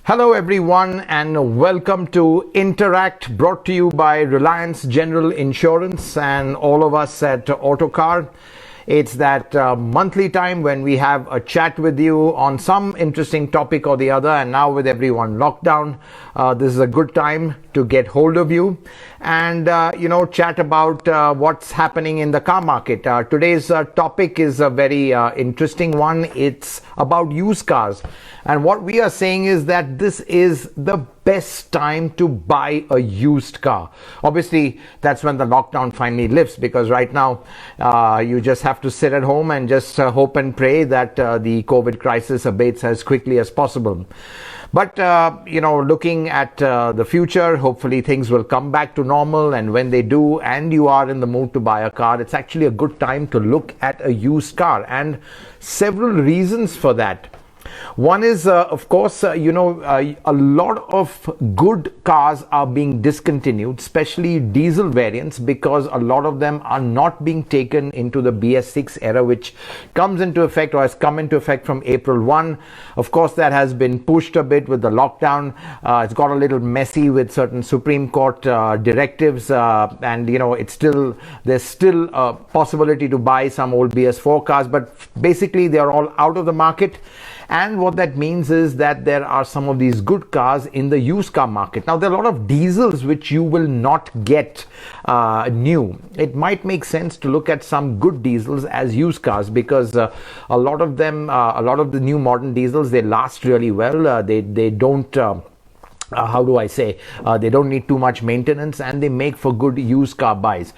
Hello everyone and welcome to Interact, brought to you by Reliance General Insurance and all of us at Autocar. It's that monthly time when we have a chat with you on some interesting topic or the other, and now with everyone locked down, this is a good time to get hold of you and chat about what's happening in the car market. Today's topic is a very interesting one. It's about used cars, and what we are saying is that this is the best time to buy a used car. Obviously, that's when the lockdown finally lifts, because right now you just have to sit at home and just hope and pray that the COVID crisis abates as quickly as possible. But, looking at the future, hopefully things will come back to normal. And when they do, and you are in the mood to buy a car, it's actually a good time to look at a used car. And several reasons for that. One is, of course, a lot of good cars are being discontinued, especially diesel variants, because a lot of them are not being taken into the BS6 era, which comes into effect or has come into effect from April 1. Of course, that has been pushed a bit with the lockdown. It's got a little messy with certain Supreme Court directives, and there's still a possibility to buy some old BS4 cars, but basically they are all out of the market. And what that means is that there are some of these good cars in the used car market. Now, there are a lot of diesels which you will not get new. It might make sense to look at some good diesels as used cars, because a lot of them, a lot of the new modern diesels, they last really well. They don't... they don't need too much maintenance, and they make for good used car buys.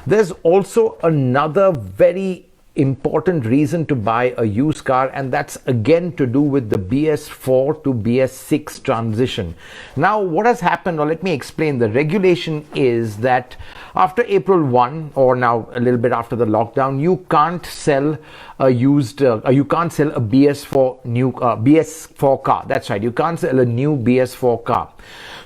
There's also another very important reason to buy a used car, and that's again to do with the BS4 to BS6 transition. Now, what has happened, or let me explain, the regulation is that after April 1, or now a little bit after the lockdown, you can't sell a used, you can't sell a BS4 car. That's right, you can't sell a new BS4 car.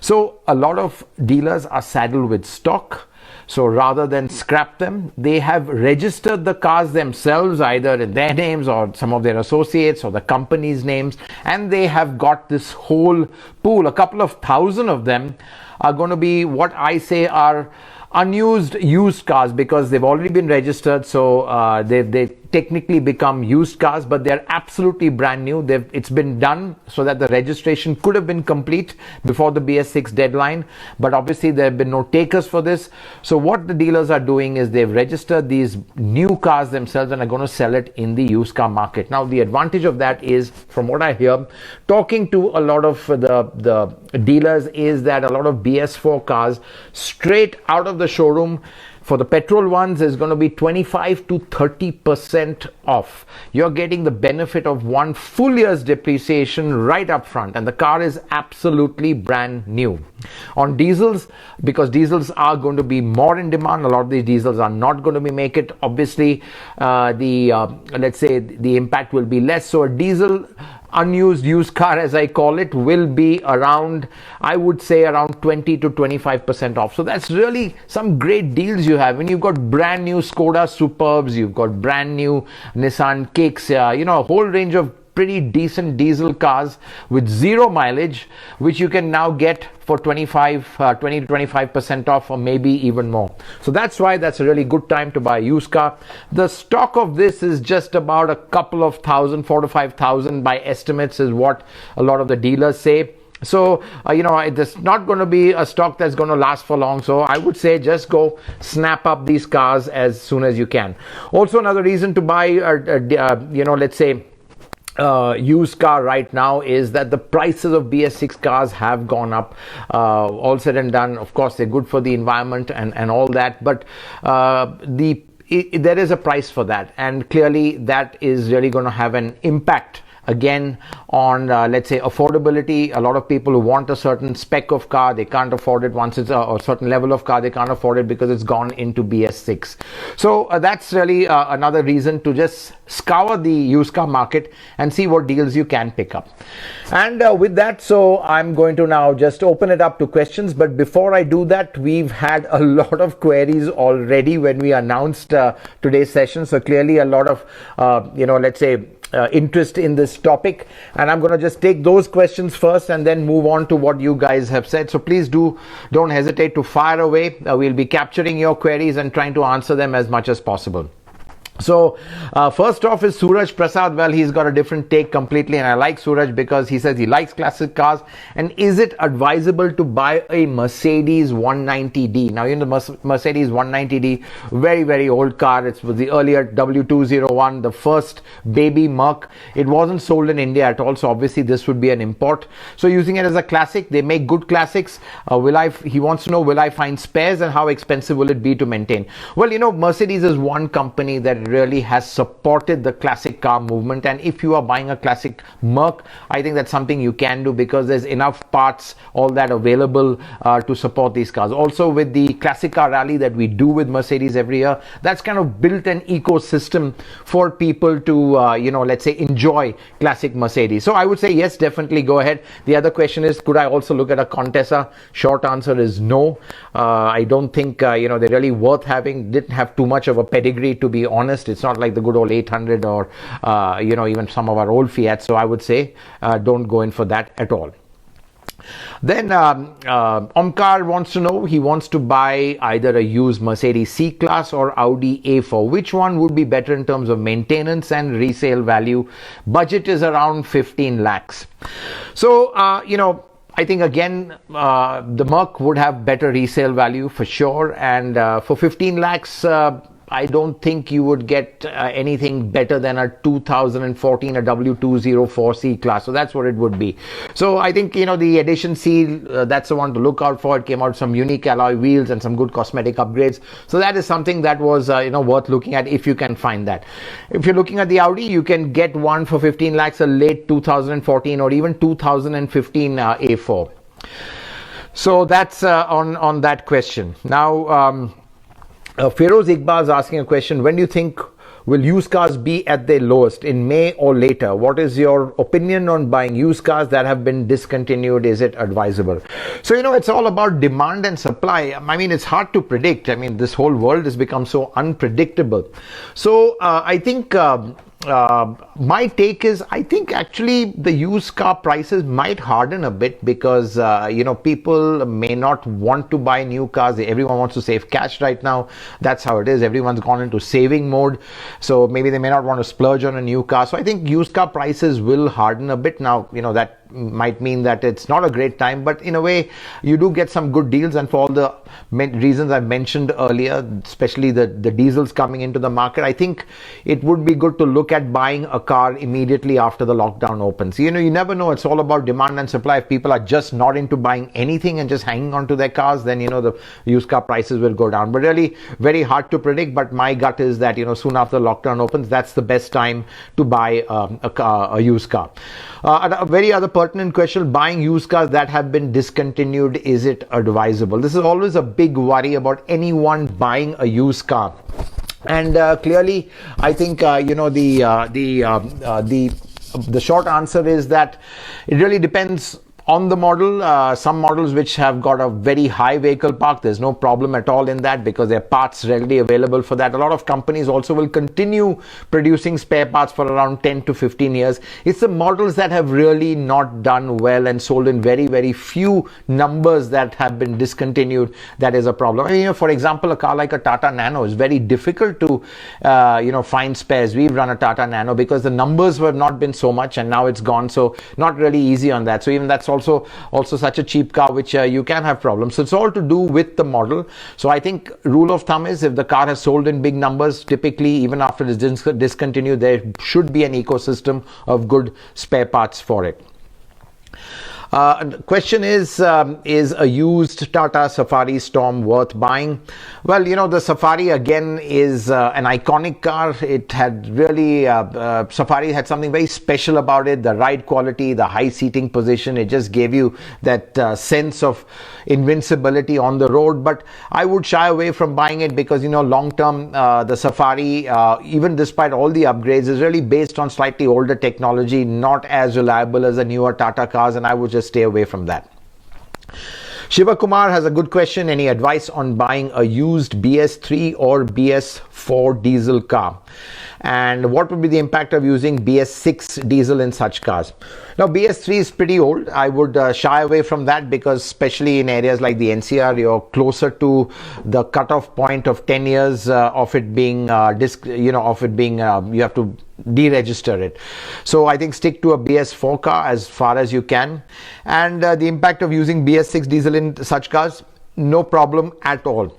So a lot of dealers are saddled with stock. So rather than scrap them, they have registered the cars themselves, either in their names or some of their associates or the company's names, and they have got this whole pool. A couple of thousand of them are going to be what I say are unused used cars, because they've already been registered, so they technically become used cars, but they're absolutely brand new. It's been done so that the registration could have been complete before the BS6 deadline, but obviously there have been no takers for this. So what the dealers are doing is they've registered these new cars themselves and are going to sell it in the used car market. Now, the advantage of that is, from what I hear, talking to a lot of the dealers, is that a lot of BS4 cars straight out of the showroom, for the petrol ones, is going to be 25 to 30% off. You're getting the benefit of 1 full year's depreciation right up front, and the car is absolutely brand new. On diesels, because diesels are going to be more in demand, a lot of these diesels are not going to make it. Obviously, let's say the impact will be less. So a diesel unused used car, as I call it, will be around, I would say, around 20 to 25% off. So that's really some great deals you have. And you've got brand new Skoda Superbs, you've got brand new Nissan Kicks, a whole range of pretty decent diesel cars with zero mileage, which you can now get for 20 to 25% off, or maybe even more. So that's why that's a really good time to buy a used car. The stock of this is just about a couple of thousand, 4,000 to 5,000 by estimates, is what a lot of the dealers say. So, it's not going to be a stock that's going to last for long. So I would say just go snap up these cars as soon as you can. Also, another reason to buy, let's say, used car right now is that the prices of BS6 cars have gone up. All said and done, of course, they're good for the environment and all that, but there is a price for that, and clearly that is really going to have an impact again on let's say affordability. A lot of people who want a certain spec of car, they can't afford it. Once it's a certain level of car, they can't afford it because it's gone into BS6. So that's really another reason to just scour the used car market and see what deals you can pick up. And with that, so I'm going to now just open it up to questions. But before I do that, we've had a lot of queries already when we announced today's session. So clearly a lot of let's say interest in this topic, and I'm going to just take those questions first and then move on to what you guys have said. So please don't hesitate to fire away. We'll be capturing your queries and trying to answer them as much as possible. So first off is Suraj Prasad. Well, he's got a different take completely, and I like Suraj because he says he likes classic cars. And is it advisable to buy a Mercedes 190D? Now, the Mercedes 190D, very, very old car. It was the earlier W201, the first baby Merc. It wasn't sold in India at all, so obviously this would be an import. So using it as a classic, they make good classics. He wants to know, will I find spares and how expensive will it be to maintain? Well, Mercedes is one company that really has supported the classic car movement, and if you are buying a classic Merc, I think that's something you can do because there's enough parts, all that available to support these cars. Also, with the classic car rally that we do with Mercedes every year, that's kind of built an ecosystem for people to let's say enjoy classic Mercedes. So I would say yes, definitely go ahead. The other question is, could I also look at a Contessa? Short answer is no. I don't think they're really worth having. Didn't have too much of a pedigree, to be honest. It's not like the good old 800 or even some of our old Fiat. So I would say don't go in for that at all. Then Omkar wants to know, he wants to buy either a used Mercedes C-Class or Audi A4. Which one would be better in terms of maintenance and resale value? Budget is around 15 lakhs. So, I think again, the Merc would have better resale value for sure. And for 15 lakhs, I don't think you would get anything better than a 2014 a W204 C-Class. So that's what it would be. So I think, the Edition C, that's the one to look out for. It came out some unique alloy wheels and some good cosmetic upgrades. So that is something that was, worth looking at if you can find that. If you're looking at the Audi, you can get one for 15 lakhs, a late 2014 or even 2015 A4. So that's on that question. Now, Feroz Iqbal is asking a question. When do you think will used cars be at their lowest, in May or later? What is your opinion on buying used cars that have been discontinued? Is it advisable? So, it's all about demand and supply. I mean, it's hard to predict. I mean, this whole world has become so unpredictable. So, I think my take is, I think actually the used car prices might harden a bit because people may not want to buy new cars. Everyone wants to save cash right now. That's how it is. Everyone's gone into saving mode, so maybe they may not want to splurge on a new car. So I think used car prices will harden a bit. Now, that might mean that it's not a great time, but in a way you do get some good deals, and for all the reasons I mentioned earlier, especially the diesels coming into the market, I think it would be good to look at buying a car immediately after the lockdown opens. You never know. It's all about demand and supply. If people are just not into buying anything and just hanging on to their cars, then the used car prices will go down. But really very hard to predict. But my gut is that soon after the lockdown opens, that's the best time to buy a used car. A very other pertinent question, buying used cars that have been discontinued, is it advisable? This is always a big worry about anyone buying a used car. And clearly, I think the short answer is that it really depends on the model. Some models which have got a very high vehicle park, there's no problem at all in that because there are parts readily available for that. A lot of companies also will continue producing spare parts for around 10 to 15 years. It's the models that have really not done well and sold in very, very few numbers that have been discontinued that is a problem. I mean, for example, a car like a Tata Nano is very difficult to find spares. We've run a Tata Nano because the numbers have not been so much, and now it's gone, so not really easy on that. So even that's also such a cheap car which you can have problems. So it's all to do with the model. So I think rule of thumb is, if the car has sold in big numbers, typically even after it's discontinued, there should be an ecosystem of good spare parts for it. The question is a used Tata Safari Storm worth buying? Well, the Safari again is an iconic car. It had really, Safari had something very special about it. The ride quality, the high seating position, it just gave you that sense of invincibility on the road. But I would shy away from buying it because, long term, the Safari, even despite all the upgrades, is really based on slightly older technology, not as reliable as the newer Tata cars, and I would just stay away from that. Shiva Kumar has a good question. Any advice on buying a used BS3 or BS4 diesel car? and what would be the impact of using BS6 diesel in such cars? Now, BS3 is pretty old. I would shy away from that, because especially in areas like the NCR, you're closer to the cutoff point of 10 years of it being you have to deregister it. So I think stick to a BS4 car as far as you can. And the impact of using BS6 diesel in such cars, no problem at all.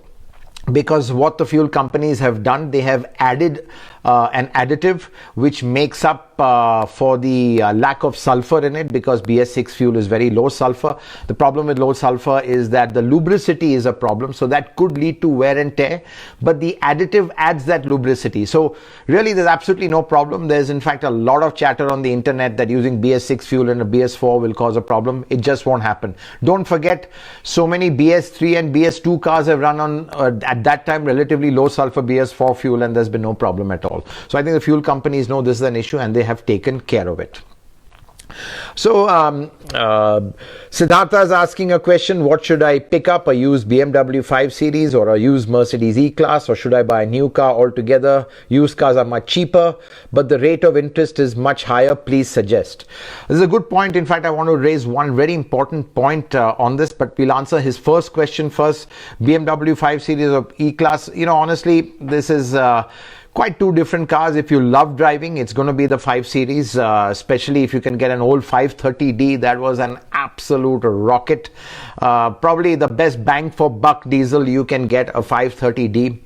Because what the fuel companies have done, they have added an additive which makes up for the lack of sulfur in it, because BS6 fuel is very low sulfur. The problem with low sulfur is that the lubricity is a problem, so that could lead to wear and tear, but the additive adds that lubricity. So really there's absolutely no problem. There's in fact a lot of chatter on the internet that using BS6 fuel in a BS4 will cause a problem. It just won't happen. Don't forget, so many BS3 and BS2 cars have run on at that time relatively low sulfur BS4 fuel, and there's been no problem at all. So I think the fuel companies know this is an issue and they have taken care of it. So Siddhartha is asking a question: what should I pick up, a used BMW 5 Series or a used Mercedes E-Class, or should I buy a new car altogether? Used cars are much cheaper, but the rate of interest is much higher. Please suggest. This is a good point. In fact, I want to raise one very important point on this, but we'll answer his first question first. BMW 5 Series or E-Class, honestly, this is quite two different cars. If you love driving, it's going to be the 5 Series, especially if you can get an old 530D. That was an absolute rocket. Probably the best bang for buck diesel you can get, a 530D.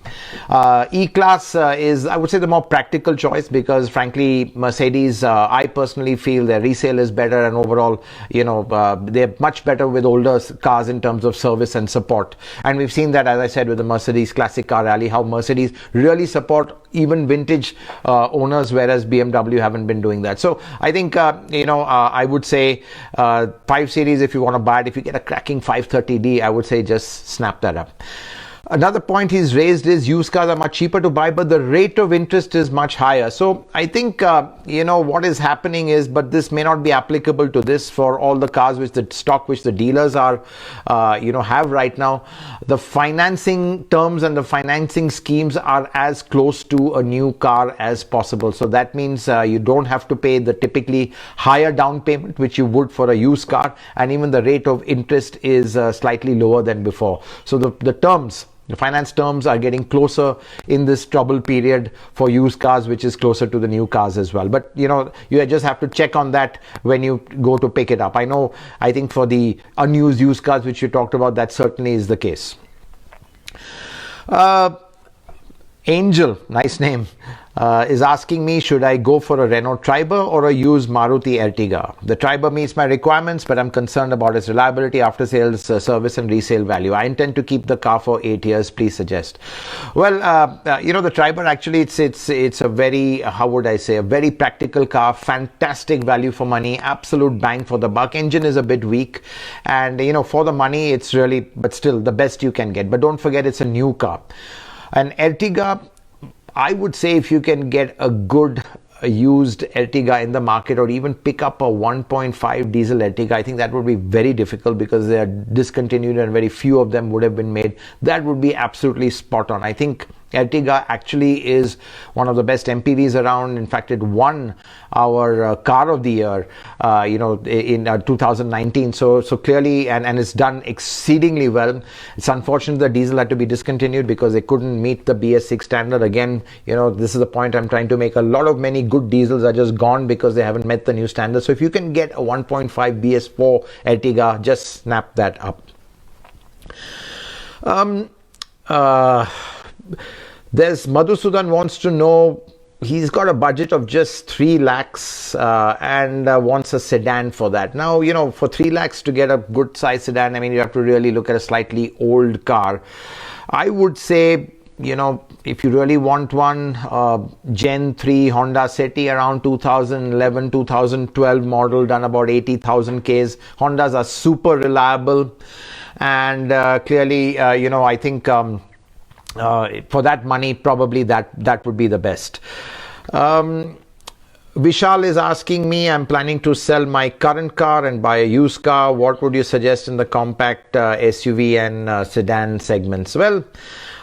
E-Class is, I would say, the more practical choice, because frankly, Mercedes, I personally feel their resale is better, and overall, they're much better with older cars in terms of service and support. And we've seen that, as I said, with the Mercedes Classic Car Rally, how Mercedes really support even vintage owners, whereas BMW haven't been doing that. So I think I would say 5 Series, if you want to buy it, if you get a cracking 530D, I would say just snap that up. Another point he's raised is used cars are much cheaper to buy, but the rate of interest is much higher. So I think, what is happening is, but this may not be applicable to this for all the cars which the stock which the dealers are, have right now. The financing terms and the financing schemes are as close to a new car as possible. So that means you don't have to pay the typically higher down payment which you would for a used car, and even the rate of interest is slightly lower than before. So the finance terms are getting closer in this trouble period for used cars, which is closer to the new cars as well. But you just have to check on that when you go to pick it up. I think for the unused used cars which you talked about, that certainly is the case. Angel, nice name, is asking me, should I go for a Renault Triber or a used Maruti Ertiga? The Triber meets my requirements, but I'm concerned about its reliability, after sales service and resale value. I intend to keep the car for 8 years. Please suggest. Well, the Triber, actually it's a very, how would I say, a very practical car, fantastic value for money, absolute bang for the buck. Engine is a bit weak, and for the money it's really, but still the best you can get. But don't forget, it's a new car. An Ertiga, I would say, if you can get a good used Ertiga in the market, or even pick up a 1.5 diesel Ertiga, I think that would be very difficult, because they are discontinued and very few of them would have been made. That would be absolutely spot on. I think Ertiga actually is one of the best MPVs around. In fact, it won our car of the year, in 2019. So clearly, and it's done exceedingly well. It's unfortunate the diesel had to be discontinued because they couldn't meet the BS6 standard. Again, this is the point I'm trying to make. Many good diesels are just gone because they haven't met the new standard. So if you can get a 1.5 BS4 Ertiga, just snap that up. There's Madhusudan wants to know, he's got a budget of just 3 lakhs and wants a sedan for that. Now, for 3 lakhs to get a good size sedan, you have to really look at a slightly old car. I would say, if you really want one, Gen 3 Honda City around 2011, 2012 model, done about 80,000 Ks. Hondas are super reliable, and clearly, I think for that money, probably that would be the best. Vishal is asking me, I'm planning to sell my current car and buy a used car. What would you suggest in the compact SUV and sedan segments? Well,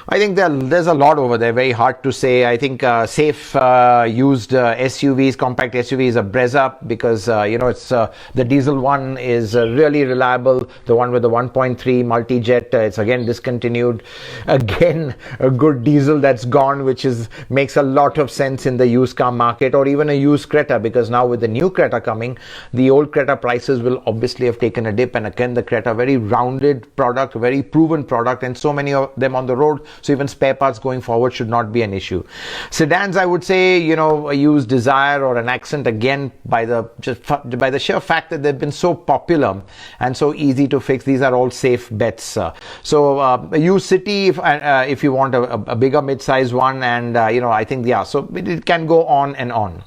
I think there's a lot over there. Very hard to say. I think safe used SUVs, compact SUVs, a Brezza, because it's the diesel one is really reliable. The one with the 1.3 multi-jet, it's again discontinued. Again, a good diesel that's gone, which makes a lot of sense in the used car market, or even a used Creta, because now with the new Creta coming, the old Creta prices will obviously have taken a dip. And again, the Creta, very rounded product, very proven product, and so many of them on the road. So even spare parts going forward should not be an issue. Sedans, I would say, a used Desire or an Accent, again, by the sheer fact that they've been so popular and so easy to fix, these are all safe bets. So a used City, if you want a bigger mid-size one, and I think, so it can go on and on.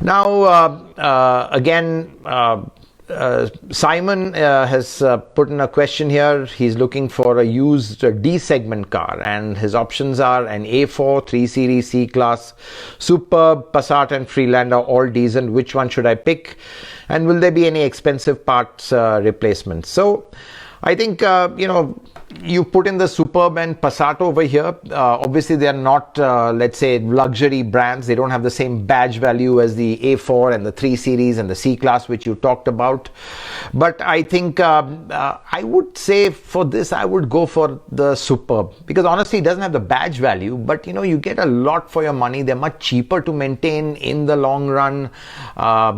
Now, again, Simon has put in a question here. He's looking for a used D segment car, and his options are an A4, 3 Series, C-Class, Superb, Passat and Freelander, all diesel. Which one should I pick? And will there be any expensive parts replacements? So I think, you put in the Superb and Passat over here. Obviously, they are not, let's say, luxury brands. They don't have the same badge value as the A4 and the 3 Series and the C-Class, which you talked about. But I think I would say for this, I would go for the Superb, because honestly, it doesn't have the badge value, but you get a lot for your money. They're much cheaper to maintain in the long run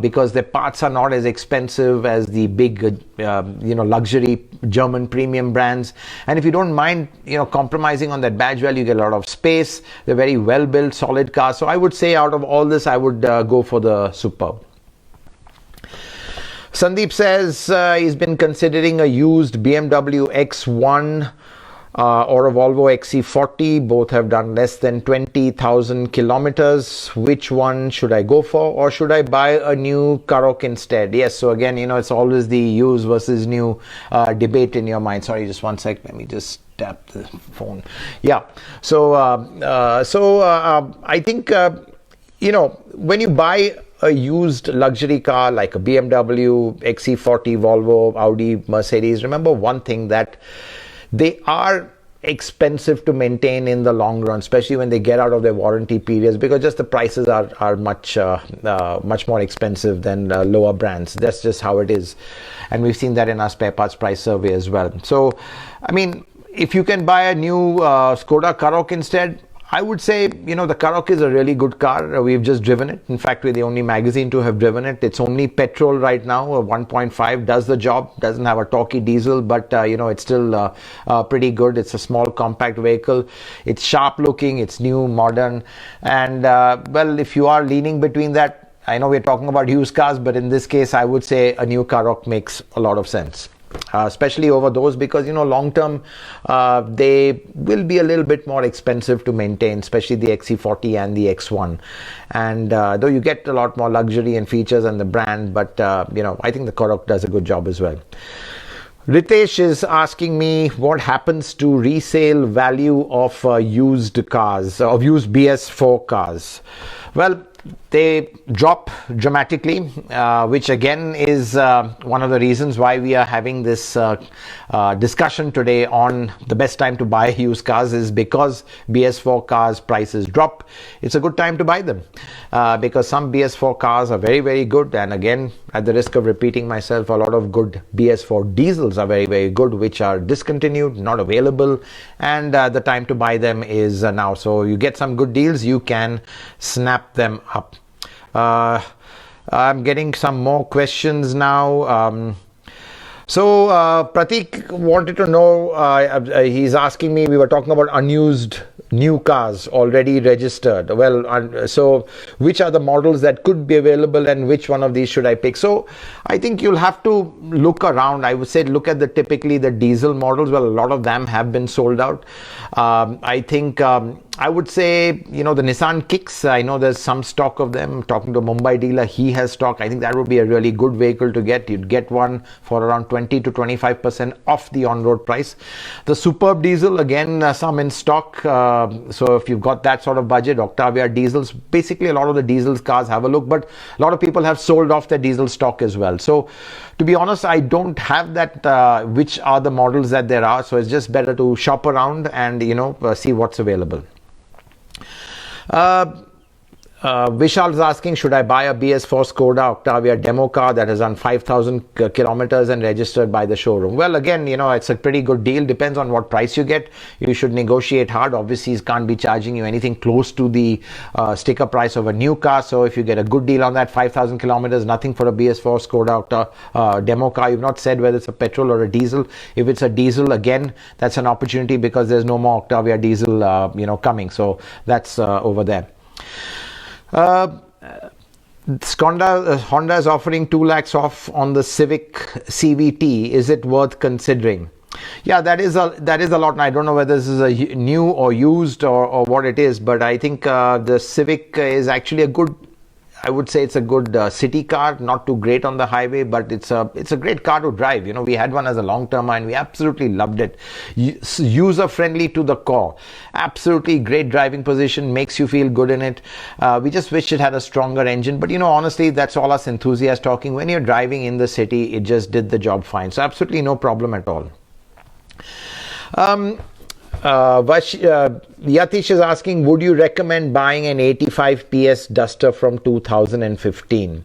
because their parts are not as expensive as the big, luxury German premium brands. And if you don't mind, compromising on that badge value, you get a lot of space. They're very well built, solid cars. So I would say out of all this, I would go for the Superb. Sandeep says he's been considering a used BMW X1 or a Volvo XC40. Both have done less than 20,000 kilometers. Which one should I go for, or should I buy a new Karoq instead? Yes, so again, it's always the used versus new debate in your mind. Sorry, just one sec. Let me just tap the phone. Yeah. So I think, when you buy a used luxury car like a BMW, XC40, Volvo, Audi, Mercedes, remember one thing, that they are expensive to maintain in the long run, especially when they get out of their warranty periods, because just the prices are much more expensive than lower brands. That's just how it is, and we've seen that in our spare parts price survey as well. So, I mean, if you can buy a new Skoda Karoq instead, I would say, the Karoq is a really good car. We've just driven it. In fact, we're the only magazine to have driven it. It's only petrol right now. A 1.5 does the job. Doesn't have a torquey diesel, but, it's still pretty good. It's a small compact vehicle. It's sharp looking. It's new, modern. And, if you are leaning between that, I know we're talking about used cars, but in this case, I would say a new Karoq makes a lot of sense. Especially over those, because long term they will be a little bit more expensive to maintain, especially the XC40 and the X1. And though you get a lot more luxury and features and the brand, but I think the Karoq does a good job as well. Ritesh is asking me what happens to resale value of used cars, of used BS4 cars. Well, they drop dramatically, which again is one of the reasons why we are having this discussion today on the best time to buy used cars, is because BS4 cars prices drop. It's a good time to buy them because some BS4 cars are very, very good. And again, at the risk of repeating myself, a lot of good BS4 diesels are very, very good, which are discontinued, not available, and the time to buy them is now. So you get some good deals, you can snap them up. I'm getting some more questions now. So Pratik wanted to know, he's asking me, we were talking about unused new cars already registered. Well, so which are the models that could be available and which one of these should I pick? So I think you'll have to look around. I would say look at typically the diesel models. Well, a lot of them have been sold out. I think I would say, the Nissan Kicks, I know there's some stock of them. Talking to a Mumbai dealer, he has stock. I think that would be a really good vehicle to get. You'd get one for around 20 to 25% off the on-road price. The superb diesel, again, some in stock. So if you've got that sort of budget, Octavia diesels, basically a lot of the diesel cars, have a look, but a lot of people have sold off their diesel stock as well. So to be honest, I don't have that, which are the models that there are. So it's just better to shop around and, see what's available. Vishal is asking, should I buy a BS4 Skoda Octavia demo car that has done 5,000 kilometers and registered by the showroom? Well, again, it's a pretty good deal. Depends on what price you get. You should negotiate hard. Obviously, he can't be charging you anything close to the sticker price of a new car. So if you get a good deal on that, 5,000 kilometers, nothing for a BS4 Skoda demo car. You've not said whether it's a petrol or a diesel. If it's a diesel, again, that's an opportunity because there's no more Octavia diesel, coming. So that's over there. Honda is offering 2 lakhs off on the Civic CVT. Is it worth considering? Yeah, that is a lot. And I don't know whether this is a new or used or what it is, but I think the Civic is actually a good, I would say it's a good city car, not too great on the highway, but it's a great car to drive. We had one as a long-term and we absolutely loved it. User-friendly to the core. Absolutely great driving position, makes you feel good in it. We just wish it had a stronger engine, but honestly, that's all us enthusiasts talking. When you're driving in the city, it just did the job fine. So absolutely no problem at all. Yatish is asking, would you recommend buying an 85 PS Duster from 2015?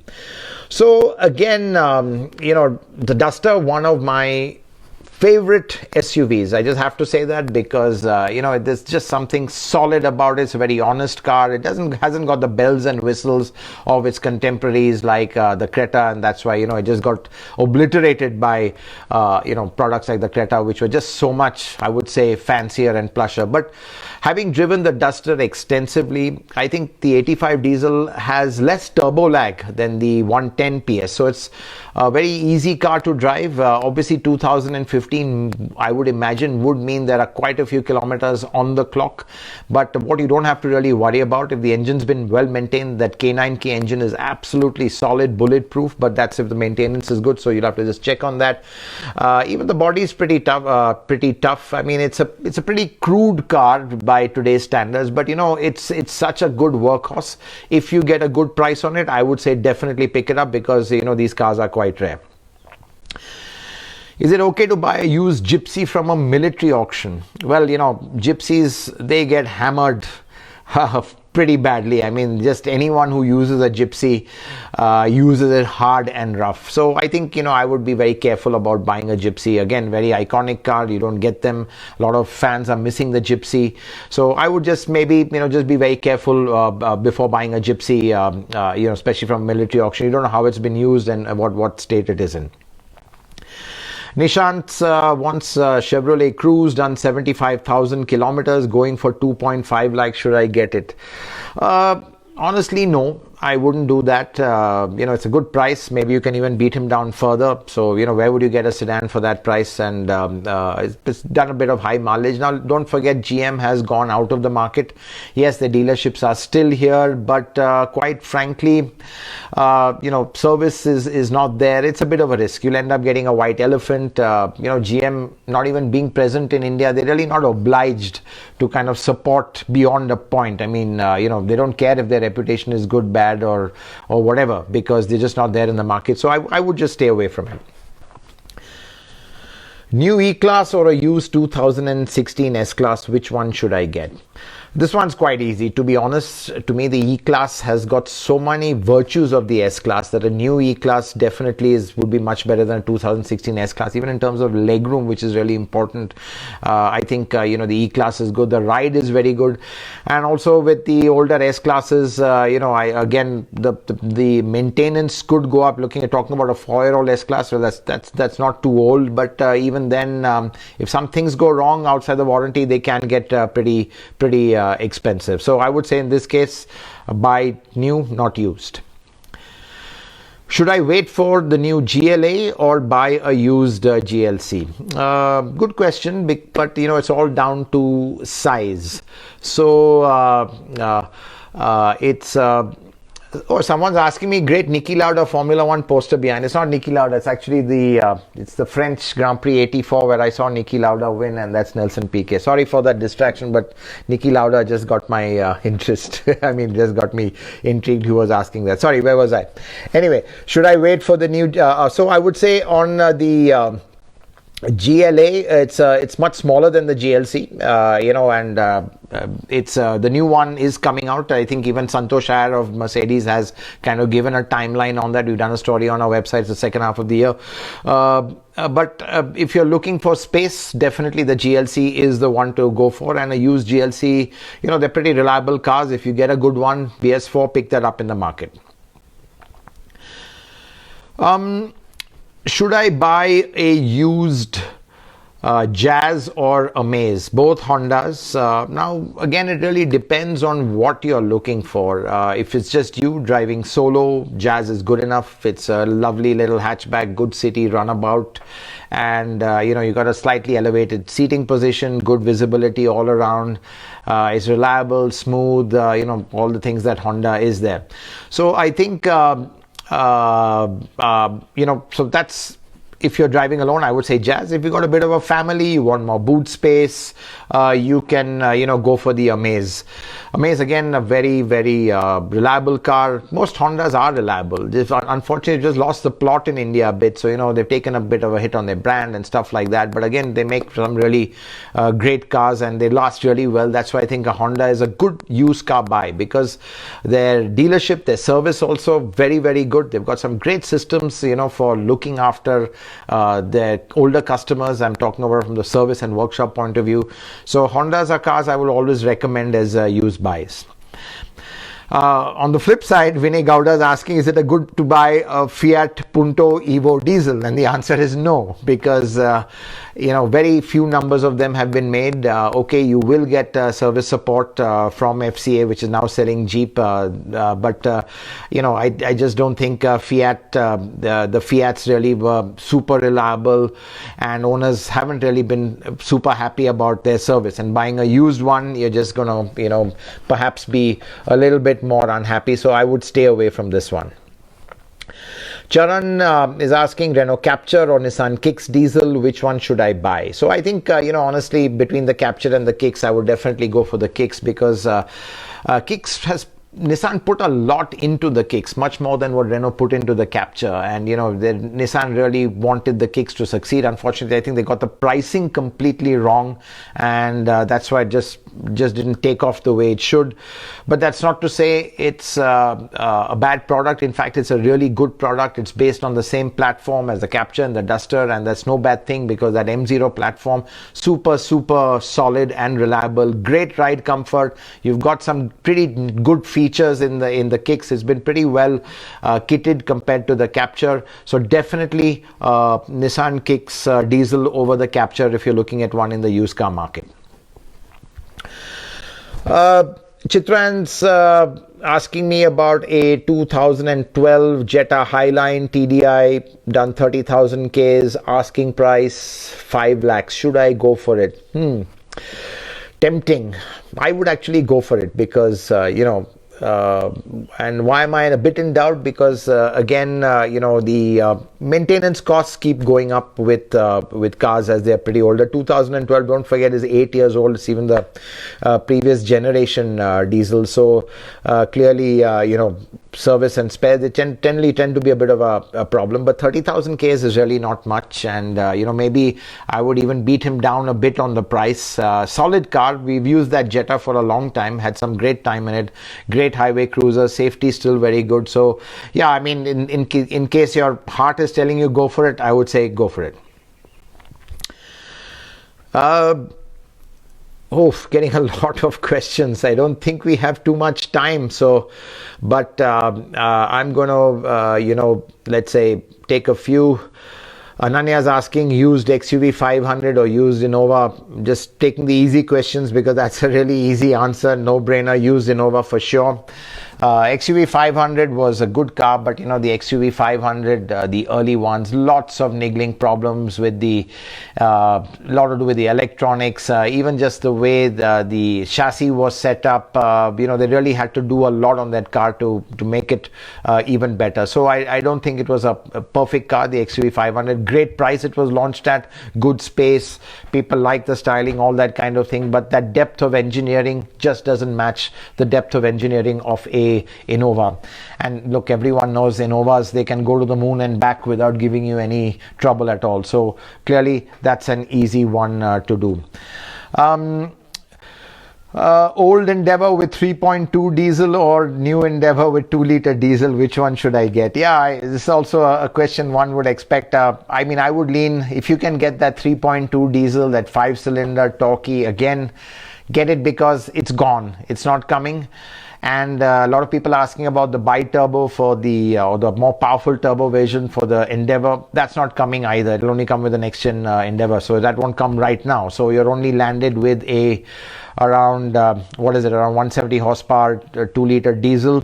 So again, the Duster, one of my favorite SUVs. I just have to say that because there's just something solid about it. It's a very honest car. It hasn't got the bells and whistles of its contemporaries like the Creta, and that's why it just got obliterated by products like the Creta, which were just so much, I would say, fancier and plusher. But having driven the Duster extensively, I think the 85 diesel has less turbo lag than the 110 PS. So it's a very easy car to drive. Obviously 2015, I would imagine, would mean there are quite a few kilometers on the clock. But what you don't have to really worry about, if the engine's been well maintained, that K9K engine is absolutely solid, bulletproof, but that's if the maintenance is good. So you'll have to just check on that. Even the body is pretty tough. I mean, it's a pretty crude car by today's standards, but it's such a good workhorse. If you get a good price on it, I would say definitely pick it up because these cars are quite rare. Is it okay to buy a used Gypsy from a military auction? Well, Gypsies, they get hammered pretty badly. I mean, just anyone who uses a Gypsy uses it hard and rough. So I think, I would be very careful about buying a Gypsy. Again, very iconic car. You don't get them. A lot of fans are missing the Gypsy. So I would just maybe, just be very careful before buying a Gypsy, especially from a military auction. You don't know how it's been used and what state it is in. Nishant wants Chevrolet Cruze, done 75,000 kilometers, going for 2.5 lakhs. Should I get it? Honestly, no. I wouldn't do that. It's a good price. Maybe you can even beat him down further. So, where would you get a sedan for that price? And it's done a bit of high mileage. Now, don't forget, GM has gone out of the market. Yes, the dealerships are still here, but quite frankly, service is not there. It's a bit of a risk. You'll end up getting a white elephant. GM not even being present in India, they're really not obliged to kind of support beyond a point. I mean, they don't care if their reputation is good, bad, or whatever, because they're just not there in the market. So I would just stay away from it. New E-Class or a used 2016 S-Class, which one should I get? This one's quite easy. To be honest, to me, the E-Class has got so many virtues of the S-Class that a new E-Class definitely would be much better than a 2016 S-Class, even in terms of legroom, which is really important. I think, the E-Class is good. The ride is very good. And also with the older S-Classes, the maintenance could go up. Talking about a 4-year-old S-Class, well, that's not too old. But even then, if some things go wrong outside the warranty, they can get pretty expensive. So I would say in this case, buy new, not used. Should I wait for the new GLA or buy a used GLC? Good question, but it's all down to size. So it's Oh, someone's asking me, great Niki Lauda Formula One poster behind. It's not Niki Lauda. It's actually it's the French Grand Prix '84 where I saw Niki Lauda win, and that's Nelson Piquet. Sorry for that distraction, but Niki Lauda just got my interest. I mean, just got me intrigued. Who was asking that? Sorry, where was I? Anyway, should I wait for the new? So I would say on the GLA, it's much smaller than the GLC, and it's the new one is coming out. I think even Santosh Iyer of Mercedes has kind of given a timeline on that. We've done a story on our website. It's the second half of the year. But if you're looking for space, definitely the GLC is the one to go for. And a used GLC, they're pretty reliable cars. If you get a good one, BS4, pick that up in the market. Should I buy a used Jazz or Amaze? Both Hondas. Now, again, it really depends on what you're looking for. If it's just you driving solo, Jazz is good enough. It's a lovely little hatchback, good city runabout. And, you got a slightly elevated seating position, good visibility all around. It's reliable, smooth, all the things that Honda is there. So I think... so that's if you're driving alone, I would say Jazz. If you got a bit of a family, you want more boot space, you can go for the Amaze. Amaze, again, a very, very reliable car. Most Hondas are reliable. Unfortunately, just lost the plot in India a bit, so they've taken a bit of a hit on their brand and stuff like that. But again, they make some really great cars and they last really well. That's why I think a Honda is a good used car buy, because their dealership, their service also very, very good. They've got some great systems, for looking after their older customers. I'm talking about from the service and workshop point of view. So Hondas are cars I will always recommend as used buys. On the flip side, Vinay Gowda is asking, is it a good to buy a Fiat Punto Evo diesel? And the answer is no, because very few numbers of them have been made. Okay, you will get service support from FCA, which is now selling Jeep, but I just don't think Fiat, the Fiats really were super reliable, and owners haven't really been super happy about their service. And buying a used one, you're just gonna perhaps be a little bit more unhappy. So I would stay away from this one. Charan is asking, Renault Captur or Nissan Kicks diesel, which one should I buy? So I think, honestly, between the Captur and the Kicks, I would definitely go for the Kicks, because Nissan put a lot into the Kicks, much more than what Renault put into the Captur, and Nissan really wanted the Kicks to succeed. Unfortunately, I think they got the pricing completely wrong, and that's why it just didn't take off the way it should. But that's not to say it's a bad product. In fact, it's a really good product. It's based on the same platform as the Captur and the Duster, and that's no bad thing, because that M0 platform, super solid and reliable, great ride comfort. You've got some pretty good features in the Kicks. It's been pretty well kitted compared to the Captur. So definitely Nissan Kicks diesel over the Captur if you're looking at one in the used car market. Chitran's asking me about a 2012 Jetta Highline TDI, done 30,000 Ks, asking price 5 lakhs. Should I go for it? Tempting. I would actually go for it, because and why am I a bit in doubt? Because again, the maintenance costs keep going up with cars as they're pretty older. 2012, don't forget, is 8 years old. It's even the previous generation diesel. So clearly, service and spare, they tend to be a bit of a problem. But 30,000 Ks is really not much, and maybe I would even beat him down a bit on the price. Solid car. We've used that Jetta for a long time, had some great time in it, great highway cruiser, safety still very good. So yeah, I mean, in case your heart is telling you go for it, I would say go for it. Getting a lot of questions. I don't think we have too much time. So, but I'm gonna, let's say take a few. Ananya's asking, used XUV 500 or used Innova. Just taking the easy questions, because that's a really easy answer, no brainer. Used Innova for sure. XUV 500 was a good car, but the XUV 500, the early ones, lots of niggling problems with the lot to do with the electronics, even just the way the chassis was set up. They really had to do a lot on that car to make it even better. So I don't think it was a perfect car, the XUV 500. Great price it was launched at, good space, people like the styling, all that kind of thing, but that depth of engineering just doesn't match the depth of engineering of a Innova. And look, everyone knows Innovas, they can go to the moon and back without giving you any trouble at all. So clearly that's an easy one to do. Old Endeavour with 3.2 diesel or new Endeavour with 2-liter diesel, which one should I get? Yeah, this is also a question one would expect. I mean, I would lean, if you can get that 3.2 diesel, that 5-cylinder torquey, again, get it, because it's gone. It's not coming. And a lot of people are asking about the bi-turbo for the or the more powerful turbo version for the Endeavour. That's not coming either. It'll only come with the next gen Endeavour, so that won't come right now. So you're only landed with around around 170 horsepower 2-liter diesel.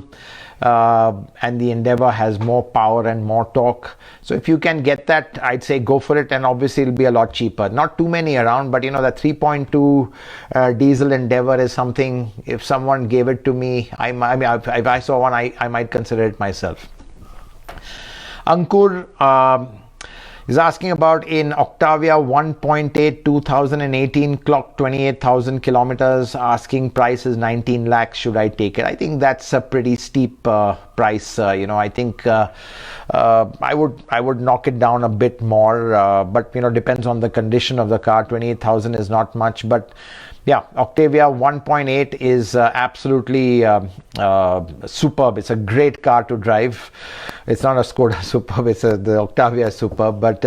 And the Endeavour has more power and more torque. So if you can get that, I'd say go for it, and obviously it'll be a lot cheaper. Not too many around, but that 3.2 diesel Endeavour is something, if someone gave it to me, I mean, if I saw one, I might consider it myself. Ankur is asking about in Octavia 1.8 2018, clock 28,000 kilometers, asking price is 19 lakhs. Should I take it? I think that's a pretty steep price. I think I would knock it down a bit more, but depends on the condition of the car. 28,000 is not much, but yeah, Octavia 1.8 is absolutely superb. It's a great car to drive. It's not a Skoda Superb, it's the Octavia Superb, but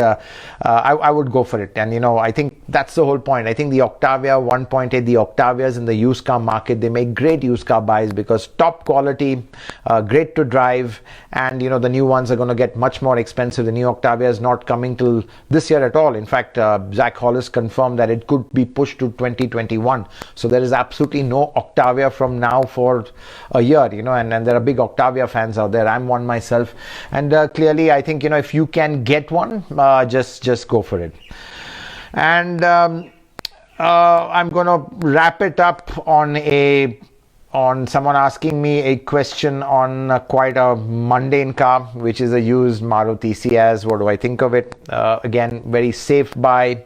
I would go for it. And I think that's the whole point. I think the Octavia 1.8, the Octavias in the used car market, they make great used car buys because top quality, great to drive, and the new ones are going to get much more expensive. The new Octavia is not coming till this year at all. In fact, Zach Hollis confirmed that it could be pushed to 2021. So there is absolutely no Octavia from now for a year, and there are big Octavia fans out there. I'm one myself, and clearly I think if you can get one, just go for it. And I'm gonna wrap it up on someone asking me a question on quite a mundane car, which is a used Maruti Ciaz. What do I think of it? Again, very safe buy.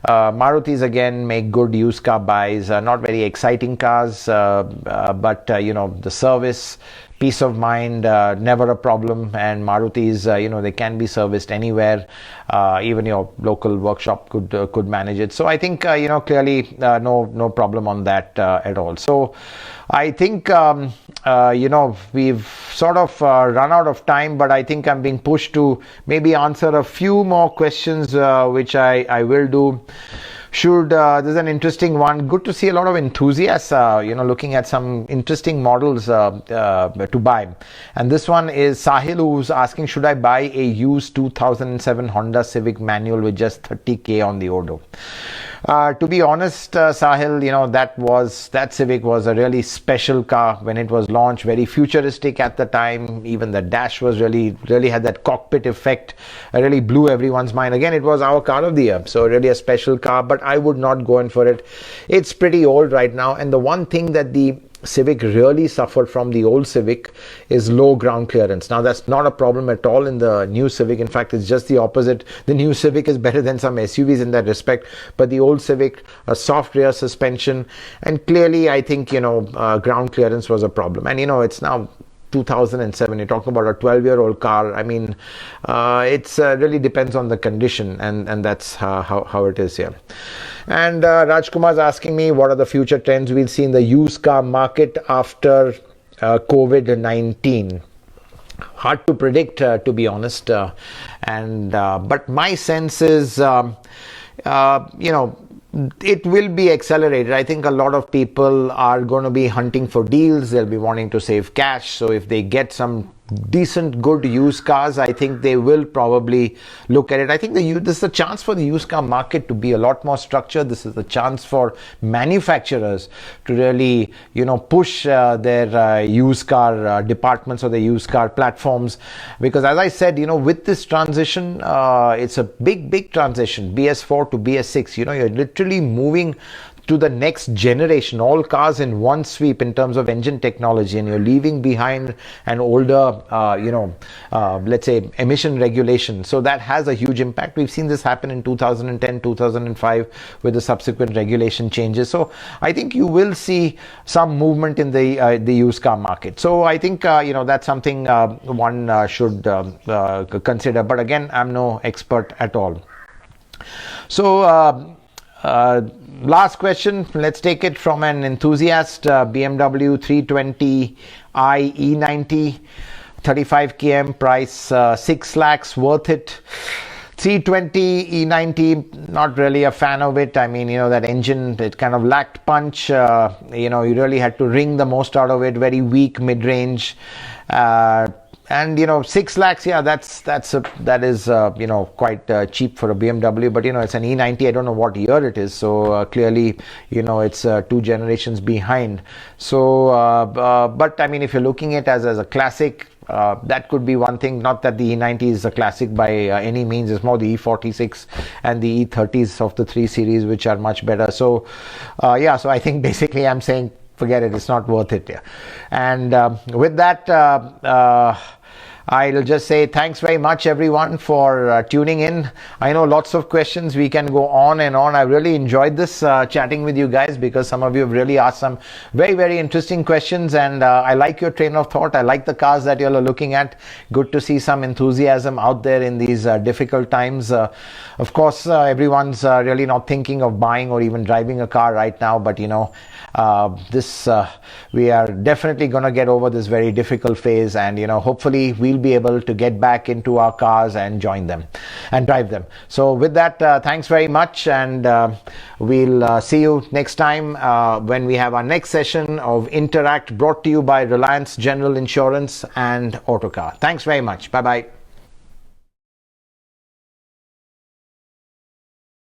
Marutis again make good used car buys, not very exciting cars, but the service, peace of mind, never a problem. And Marutis, they can be serviced anywhere. Even your local workshop could manage it. So I think clearly no problem on that at all. So I think we've sort of run out of time, but I think I'm being pushed to maybe answer a few more questions, which I will do. There's an interesting one. Good to see a lot of enthusiasts, looking at some interesting models to buy. And this one is Sahil, who's asking, should I buy a used 2007 Honda Civic manual with just 30k on the odo? To be honest, Sahil, that Civic was a really special car when it was launched, very futuristic at the time. Even the dash was really had that cockpit effect. It really blew everyone's mind. Again, it was our car of the year, so really a special car, but I would not go in for it. It's pretty old right now, and the one thing that the Civic really suffered from, the old Civic, is low ground clearance. Now that's not a problem at all in the new Civic. In fact, it's just the opposite. The new Civic is better than some SUVs in that respect, but the old Civic, a soft rear suspension, and clearly I think ground clearance was a problem. And it's now 2007, you're talking about a 12-year-old car. I mean, it's really depends on the condition, and that's how it is here. And Rajkumar's asking me, what are the future trends we'll see in the used car market after COVID-19? Hard to predict, to be honest. But my sense is, it will be accelerated. I think a lot of people are going to be hunting for deals. They'll be wanting to save cash. So if they get some decent, good used cars, I think they will probably look at it. I think this is a chance for the used car market to be a lot more structured. This is a chance for manufacturers to really, push their used car departments or the used car platforms, because as I said, with this transition, it's a big transition, BS4 to BS6. You're literally moving to the next generation, all cars in one sweep in terms of engine technology, and you're leaving behind an older, let's say, emission regulation. So that has a huge impact. We've seen this happen in 2010, 2005 with the subsequent regulation changes. So I think you will see some movement in the used car market. So I think, that's something one should consider. But again, I'm no expert at all. So, last question, let's take it from an enthusiast. BMW 320i E90, 35 km, price 6 lakhs, worth it. 320 E90, not really a fan of it. I mean, that engine, it kind of lacked punch. You really had to wring the most out of it. Very weak mid-range. And 6 lakhs, yeah, that is quite cheap for a BMW. But it's an E90. I don't know what year it is. So clearly, it's 2 generations behind. So, but I mean, if you're looking at it as a classic, that could be one thing. Not that the E90 is a classic by any means. It's more the E46 and the E30s of the 3 Series, which are much better. So, so I think basically I'm saying, forget it. It's not worth it. Yeah. And with that, I'll just say thanks very much, everyone, for tuning in. I know lots of questions. We can go on and on. I really enjoyed this chatting with you guys, because some of you have really asked some very, very interesting questions, and I like your train of thought. I like the cars that you're looking at. Good to see some enthusiasm out there in these difficult times. Of course, everyone's really not thinking of buying or even driving a car right now, but we are definitely going to get over this very difficult phase, and hopefully we'll be able to get back into our cars and join them and drive them. So with that, thanks very much, and we'll see you next time when we have our next session of Interact, brought to you by Reliance General Insurance and Autocar. Thanks very much. Bye bye.